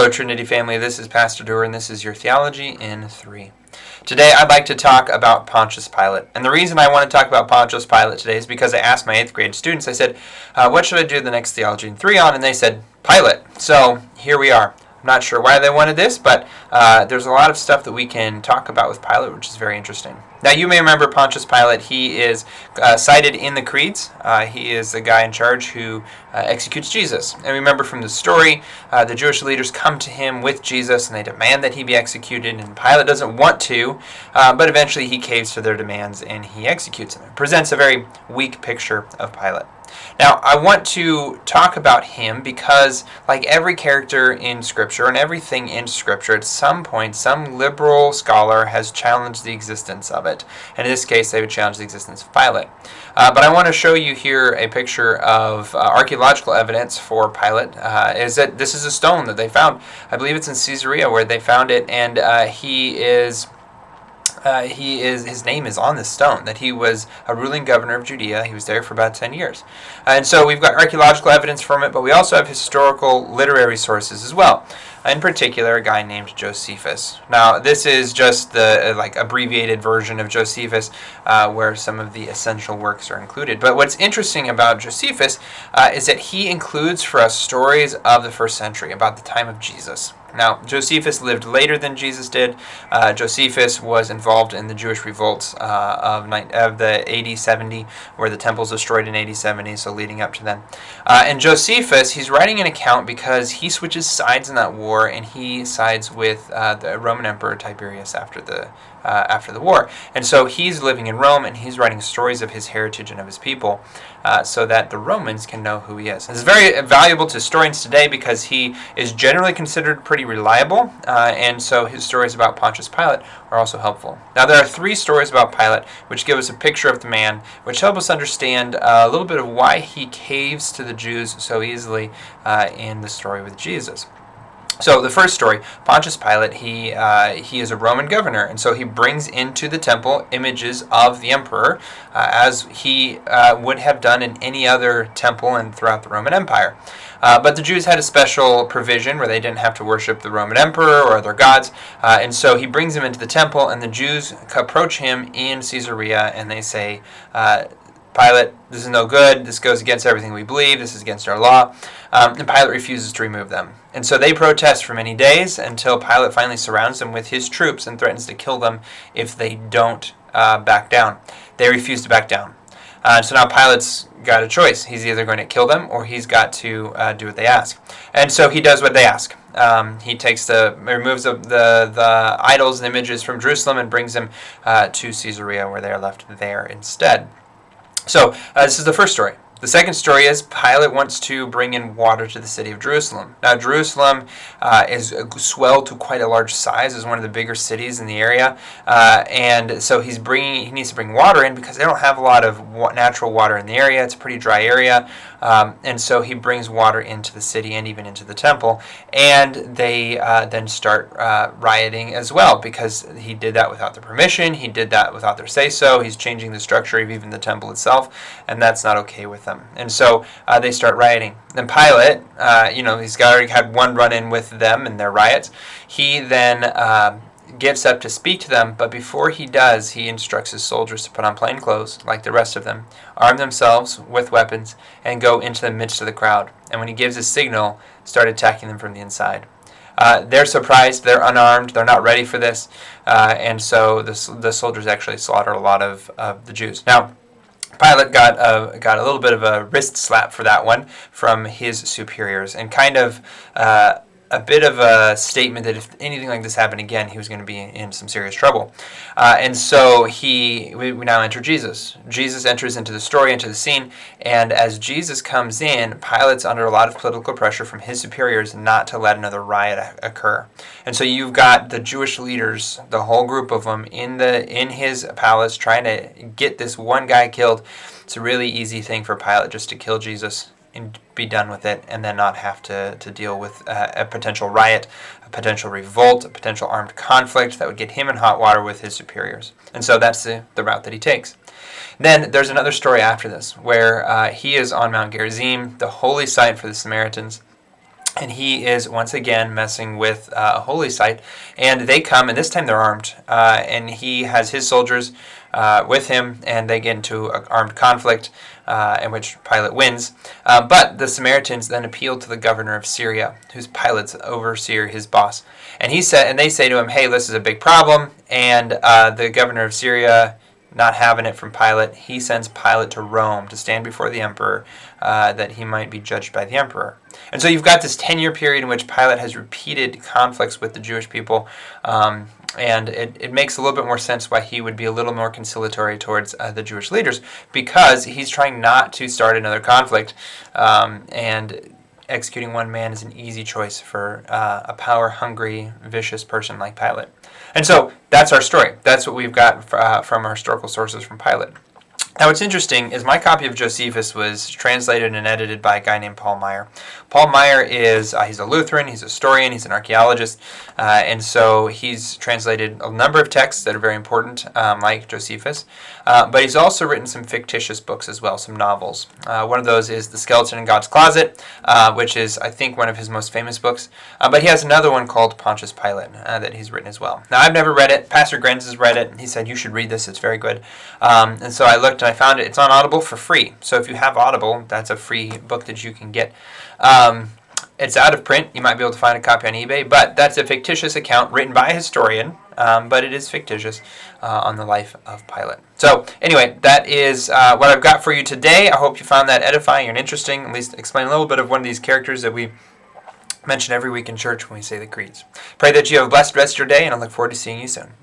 Hello, Trinity family. This is Pastor Doer, and this is your Theology in Three. Today, I'd like to talk about Pontius Pilate. And the reason I want to talk about Pontius Pilate today is because I asked my 8th grade students, I said, what should I do the next Theology in Three on? And they said, Pilate. So here we are. I'm not sure why they wanted this, but there's a lot of stuff that we can talk about with Pilate, which is very interesting. Now, you may remember Pontius Pilate. He is cited in the creeds. He is the guy in charge who executes Jesus. And remember from the story, the Jewish leaders come to him with Jesus, and they demand that he be executed. And Pilate doesn't want to, but eventually he caves to their demands, and he executes him. It presents a very weak picture of Pilate. Now, I want to talk about him because, like every character in Scripture and everything in Scripture, at some point, some liberal scholar has challenged the existence of it. And in this case, they would challenge the existence of Pilate. But I want to show you here a picture of archaeological evidence for Pilate. Is that this is a stone that they found. I believe it's in Caesarea where they found it, and his name is on this stone, that he was a ruling governor of Judea. He was there for about 10 years. And so we've got archaeological evidence from it, but we also have historical literary sources as well. In particular, a guy named Josephus. Now, this is just the abbreviated version of Josephus, where some of the essential works are included. But what's interesting about Josephus is that he includes for us stories of the first century, about the time of Jesus. Now, Josephus lived later than Jesus did. Josephus was involved in the Jewish revolts of the AD 70, where the temple's destroyed in AD 70, so leading up to then. And Josephus, he's writing an account because he switches sides in that war, and he sides with the Roman Emperor Tiberius after the war. And so he's living in Rome, and he's writing stories of his heritage and of his people, so that the Romans can know who he is. It's very valuable to historians today because he is generally considered pretty reliable, and so his stories about Pontius Pilate are also helpful. Now, there are 3 stories about Pilate which give us a picture of the man, which help us understand a little bit of why he caves to the Jews so easily in the story with Jesus. So the first story, Pontius Pilate, he is a Roman governor, and so he brings into the temple images of the emperor, as he would have done in any other temple and throughout the Roman Empire. But the Jews had a special provision where they didn't have to worship the Roman emperor or other gods, and so he brings them into the temple, and the Jews approach him in Caesarea, and they say, Pilate, this is no good, this goes against everything we believe, this is against our law, and Pilate refuses to remove them. And so they protest for many days until Pilate finally surrounds them with his troops and threatens to kill them if they don't back down. They refuse to back down. So now Pilate's got a choice. He's either going to kill them or he's got to do what they ask. And so he does what they ask. He removes the idols and images from Jerusalem and brings them to Caesarea, where they are left there instead. So this is the first story. The second story is Pilate wants to bring in water to the city of Jerusalem. Now, Jerusalem is swelled to quite a large size, is one of the bigger cities in the area, and so he needs to bring water in because they don't have a lot of natural water in the area. It's a pretty dry area, and so he brings water into the city and even into the temple, and they then start rioting as well because he did that without their permission. He did that without their say-so. He's changing the structure of even the temple itself, and that's not okay with them. And so they start rioting. Then Pilate, he's already had one run-in with them and their riots. He then gets up to speak to them, but before he does, he instructs his soldiers to put on plain clothes, like the rest of them, arm themselves with weapons, and go into the midst of the crowd. And when he gives his signal, start attacking them from the inside. They're surprised, they're unarmed, they're not ready for this, and so the soldiers actually slaughter a lot of the Jews. Now, Pilate got a little bit of a wrist slap for that one from his superiors, and kind of a bit of a statement that if anything like this happened again, he was going to be in some serious trouble. And so we now enter Jesus. Jesus enters into the story, into the scene, and as Jesus comes in, Pilate's under a lot of political pressure from his superiors not to let another riot occur. And so you've got the Jewish leaders, the whole group of them, in his palace trying to get this one guy killed. It's a really easy thing for Pilate just to kill Jesus and be done with it, and then not have to deal with a potential riot, a potential revolt, a potential armed conflict that would get him in hot water with his superiors. And so that's the route that he takes. Then there's another story after this, where he is on Mount Gerizim, the holy site for the Samaritans, and he is once again messing with a holy site. And they come, and this time they're armed, and he has his soldiers with him, and they get into an armed conflict in which Pilate wins. But the Samaritans then appeal to the governor of Syria, who's Pilate's overseer, his boss. And they say to him, "Hey, this is a big problem." And the governor of Syria, not having it from Pilate, he sends Pilate to Rome to stand before the emperor, that he might be judged by the emperor. And so you've got this 10-year period in which Pilate has repeated conflicts with the Jewish people, and it makes a little bit more sense why he would be a little more conciliatory towards the Jewish leaders, because he's trying not to start another conflict, and executing one man is an easy choice for a power-hungry, vicious person like Pilate. And so that's our story. That's what we've got from our historical sources from Pilate. Now, what's interesting is my copy of Josephus was translated and edited by a guy named Paul Meyer. Paul Meyer is he's a Lutheran, he's a historian, he's an archaeologist, and so he's translated a number of texts that are very important, like Josephus, but he's also written some fictitious books as well, some novels. One of those is The Skeleton in God's Closet, which is, I think, one of his most famous books, but he has another one called Pontius Pilate that he's written as well. Now, I've never read it. Pastor Grenz has read it, and he said, "You should read this, it's very good." And so I looked and I found it. It's on Audible for free. So if you have Audible, that's a free book that you can get. It's out of print. You might be able to find a copy on eBay, but that's a fictitious account written by a historian, but it is fictitious on the life of Pilate. So anyway, that is what I've got for you today. I hope you found that edifying and interesting, at least explain a little bit of one of these characters that we mention every week in church when we say the creeds. Pray that you have a blessed rest of your day, and I look forward to seeing you soon.